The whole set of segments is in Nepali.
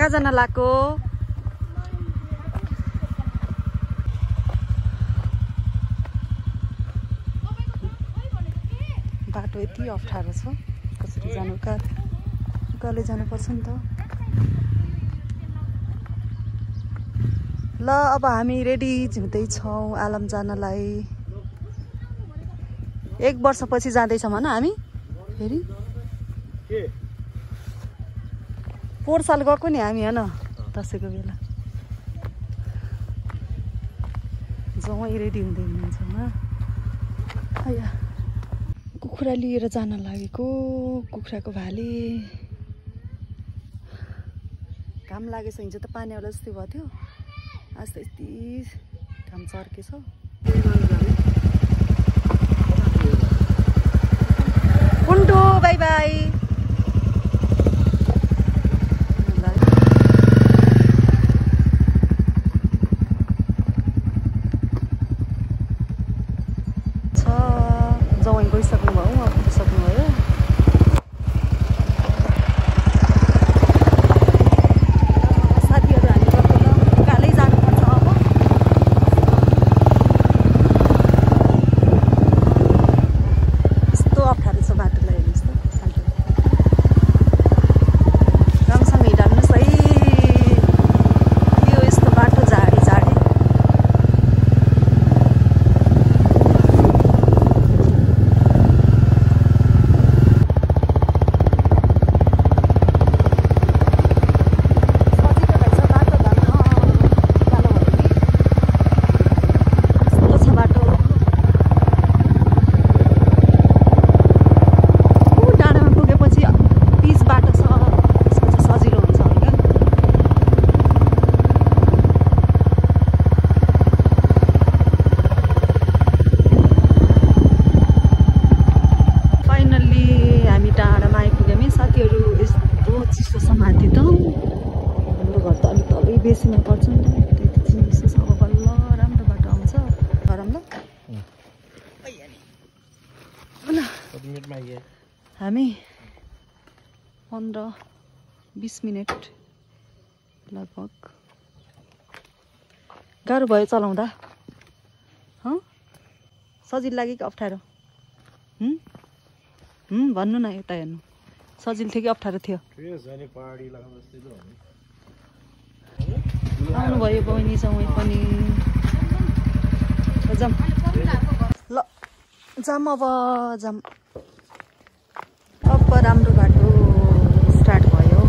कहाँ जान लाग्यो? बाटो यति अप्ठ्यारो छ, कसरी जानु? उकाले जानुपर्छ नि त। ल अब हामी रेडी हुँदैछौँ आलम जानलाई। 1 वर्षपछि जाँदैछौँ होइन हामी फेरि। पोहोर साल गएको नि हामी होइन, दसैँको बेला। जमै रेडी हुँदै हुनुहुन्छ उहाँ। कुखुरा लिएर जान लागेको, कुखुराको भाले। घाम लागेछ, हिजो त पानी आउला जस्तै भयो थियो, आज त यति घाम चर्केछ। कुन्टु बाई बाई। जवाई गइसक्नु भयो, अब पुगिसक्नु भयो। साथीहरू हामी उकालै जानुपर्छ अब। यस्तो अप्ठ्यारो छ बाटोलाई हेर्नुहोस् त। राम्रोसँग हिँड्नुहोस् है, यो यस्तो बाटो झाडी। बेसीमा पर्छ नि त, त्यति चिसो छ। अब बल्ल राम्रो बाटो आउँछ। गरम ल। हामी 15-20 मिनट लगभग। गाह्रो भयो चलाउँदा? सजिलो लाग्यो कि अप्ठ्यारो? भन्नु न, यता हेर्नु। सजिलो थियो कि अप्ठ्यारो थियो? आउनुभयो बहिनी जवाई पनि। जाम ल, जाम अब जाम। अब राम्रो बाटो स्टार्ट भयो।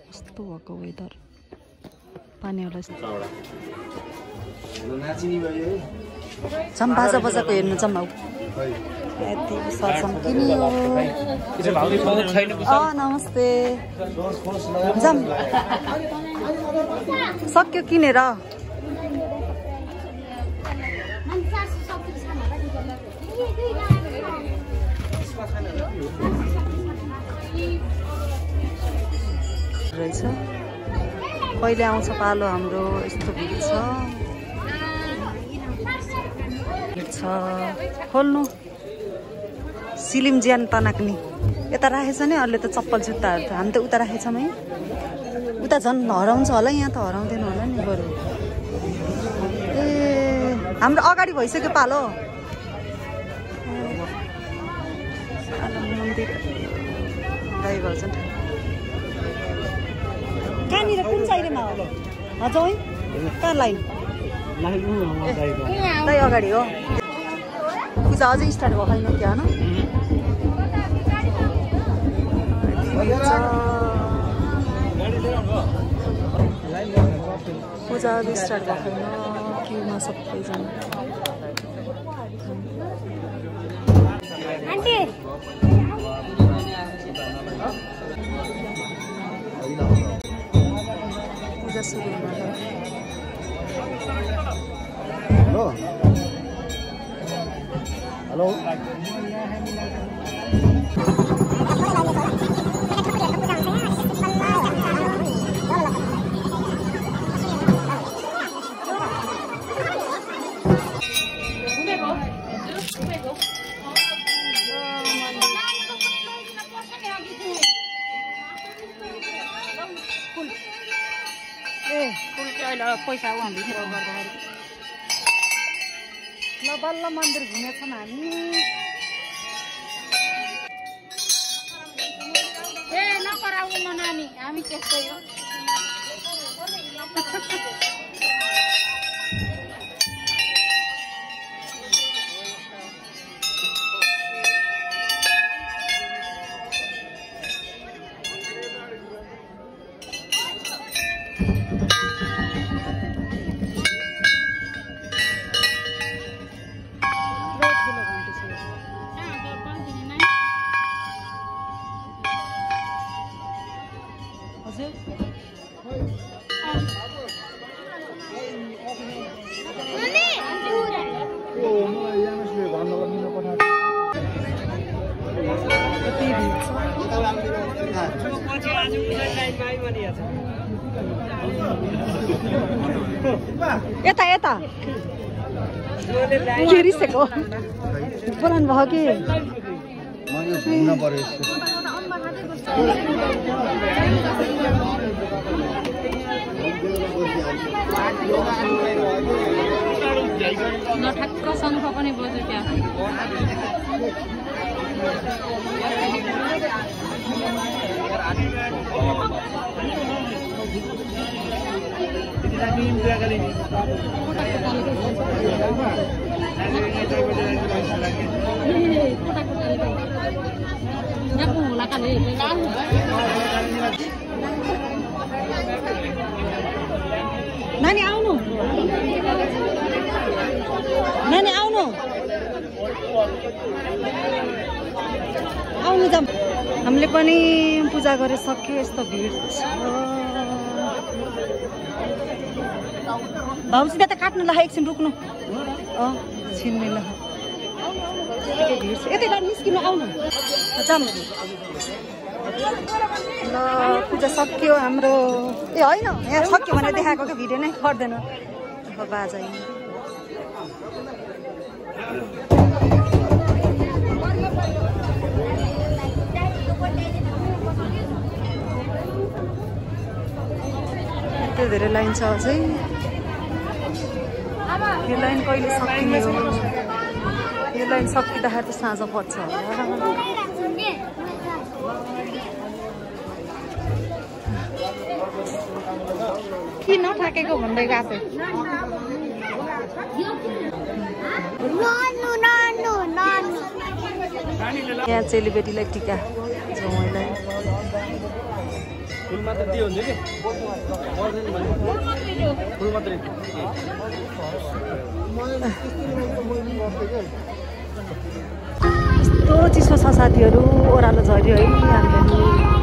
कस्तो भएको वेदर, पानी आउला। जाम बाजा बजाएको हेर्नु जाम हौ यति सजम किनियो नमस्ते जाम सक्यो किनेर रहेछ कहिले आउँछ पालो हाम्रो यस्तो भिड छ खोल्नु सिलिम ज्यान तनाक्ने यता राखेछ नि अरूले त चप्पल जुत्ताहरू त हामी त उता राखेछौँ है उता झन् हराउँछ होला यहाँ त हराउँदैन होला नि बरु ए हाम्रो अगाडि भइसक्यो पालो मन्दिर भजन कहाँनिर कुन साइडमा हो हजुर है कहाँ लाइन दाइ अगाडि हो पूजा अझै स्टार्ट भयो छैन क्या न पूजा अझै स्टार्ट भएको छैन क्युमा सबैजना पूजा सुरु हुन हेलो पैसा उहाँले गर्दाखेरि ल बल्ल मन्दिर घुमेछौँ हामी ए नपराउनु न नानी हामी त्यस्तै हो यता यता के रिसेको बोलाउनु भयो कि ठक्क शङ्ख पनि बज्यो त्यहाँ नानी आउनु नानी आउनु आउनु जाम हामीले पनि पूजा गरे सक्यो यस्तो भिड छ भाउजू त काट्नु ला एकछिन रुक्नु छिन्ने ल भिड छ यतै निस्किनु आउनु जाम ल पूजा सक्यो हाम्रो ए होइन यहाँ सक्यो भनेर देखाएको क्या भिडियो नै गर्दैन बाजा यति धेरै लाइन छ अझै यो लाइन कहिले सकिने हो यो लाइन सकिँदाखेरि त साँझ पर्छ किन नठाकेको भन्दै गएको यहाँ चेलीबेटीलाई टिका जमाइलाई फुल मात्र दियो हुन्छ कि फुल मात्रै यस्तो चिसो छ साथीहरू ओह्रालो झऱ्यो है हामीले